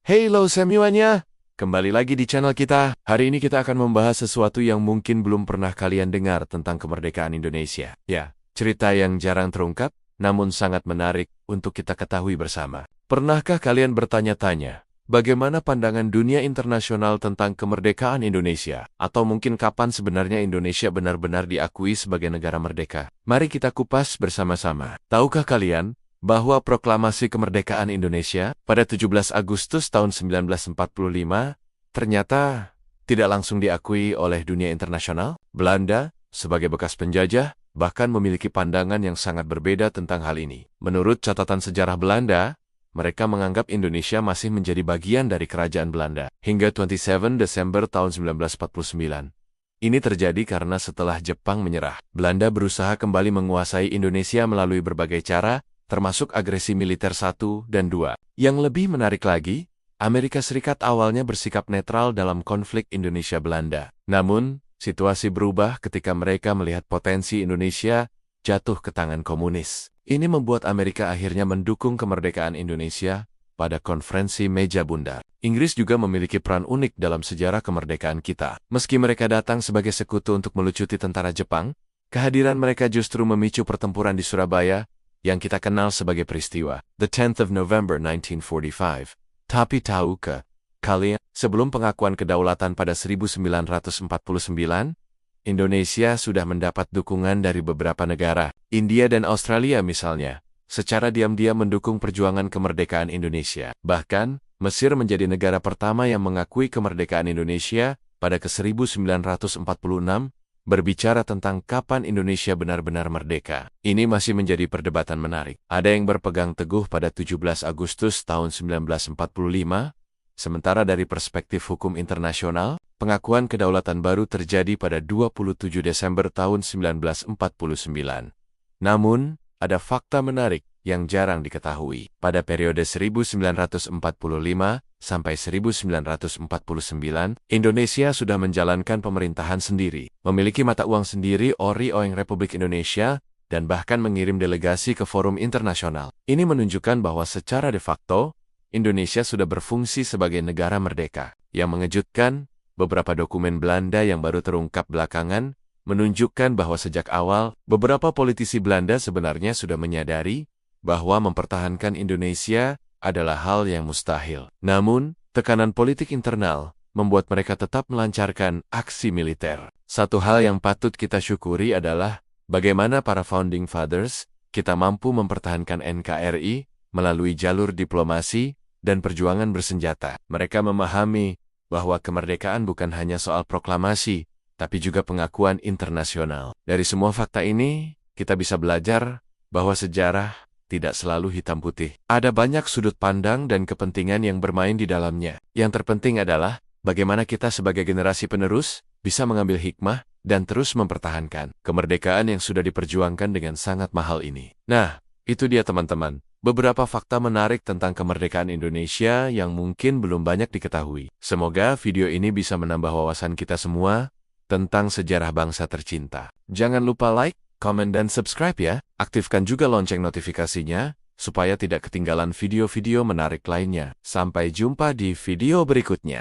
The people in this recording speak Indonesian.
Halo semuanya, kembali lagi di channel kita. Hari ini kita akan membahas sesuatu yang mungkin belum pernah kalian dengar tentang kemerdekaan Indonesia. Ya, cerita yang jarang terungkap, namun sangat menarik untuk kita ketahui bersama. Pernahkah kalian bertanya-tanya, bagaimana pandangan dunia internasional tentang kemerdekaan Indonesia? Atau mungkin kapan sebenarnya Indonesia benar-benar diakui sebagai negara merdeka? Mari kita kupas bersama-sama. Tahukah kalian bahwa proklamasi kemerdekaan Indonesia pada 17 Agustus tahun 1945 ternyata tidak langsung diakui oleh dunia internasional? Belanda, sebagai bekas penjajah, bahkan memiliki pandangan yang sangat berbeda tentang hal ini. Menurut catatan sejarah Belanda, mereka menganggap Indonesia masih menjadi bagian dari kerajaan Belanda hingga 27 Desember tahun 1949. Ini terjadi karena setelah Jepang menyerah, Belanda berusaha kembali menguasai Indonesia melalui berbagai cara, termasuk agresi militer 1 dan 2. Yang lebih menarik lagi, Amerika Serikat awalnya bersikap netral dalam konflik Indonesia-Belanda. Namun, situasi berubah ketika mereka melihat potensi Indonesia jatuh ke tangan komunis. Ini membuat Amerika akhirnya mendukung kemerdekaan Indonesia pada konferensi meja bundar. Inggris juga memiliki peran unik dalam sejarah kemerdekaan kita. Meski mereka datang sebagai sekutu untuk melucuti tentara Jepang, kehadiran mereka justru memicu pertempuran di Surabaya yang kita kenal sebagai peristiwa The 10th of November 1945. Tapi tahukah kalian, sebelum pengakuan kedaulatan pada 1949, Indonesia sudah mendapat dukungan dari beberapa negara, India dan Australia misalnya, secara diam-diam mendukung perjuangan kemerdekaan Indonesia. Bahkan, Mesir menjadi negara pertama yang mengakui kemerdekaan Indonesia pada ke-1946, berbicara tentang kapan Indonesia benar-benar merdeka. Ini masih menjadi perdebatan menarik. Ada yang berpegang teguh pada 17 Agustus tahun 1945, sementara dari perspektif hukum internasional, pengakuan kedaulatan baru terjadi pada 27 Desember tahun 1949. Namun, ada fakta menarik yang jarang diketahui. Pada periode 1945 sampai 1949, Indonesia sudah menjalankan pemerintahan sendiri, memiliki mata uang sendiri Ori Oeng Republik Indonesia, dan bahkan mengirim delegasi ke forum internasional. Ini menunjukkan bahwa secara de facto, Indonesia sudah berfungsi sebagai negara merdeka. Yang mengejutkan, beberapa dokumen Belanda yang baru terungkap belakangan, menunjukkan bahwa sejak awal, beberapa politisi Belanda sebenarnya sudah menyadari bahwa mempertahankan Indonesia adalah hal yang mustahil. Namun, tekanan politik internal membuat mereka tetap melancarkan aksi militer. Satu hal yang patut kita syukuri adalah bagaimana para founding fathers kita mampu mempertahankan NKRI melalui jalur diplomasi dan perjuangan bersenjata. Mereka memahami bahwa kemerdekaan bukan hanya soal proklamasi, tapi juga pengakuan internasional. Dari semua fakta ini, kita bisa belajar bahwa sejarah tidak selalu hitam putih. Ada banyak sudut pandang dan kepentingan yang bermain di dalamnya. Yang terpenting adalah bagaimana kita sebagai generasi penerus bisa mengambil hikmah dan terus mempertahankan kemerdekaan yang sudah diperjuangkan dengan sangat mahal ini. Nah, itu dia teman-teman, beberapa fakta menarik tentang kemerdekaan Indonesia yang mungkin belum banyak diketahui. Semoga video ini bisa menambah wawasan kita semua tentang sejarah bangsa tercinta. Jangan lupa like, komen, dan subscribe ya. Aktifkan juga lonceng notifikasinya, supaya tidak ketinggalan video-video menarik lainnya. Sampai jumpa di video berikutnya.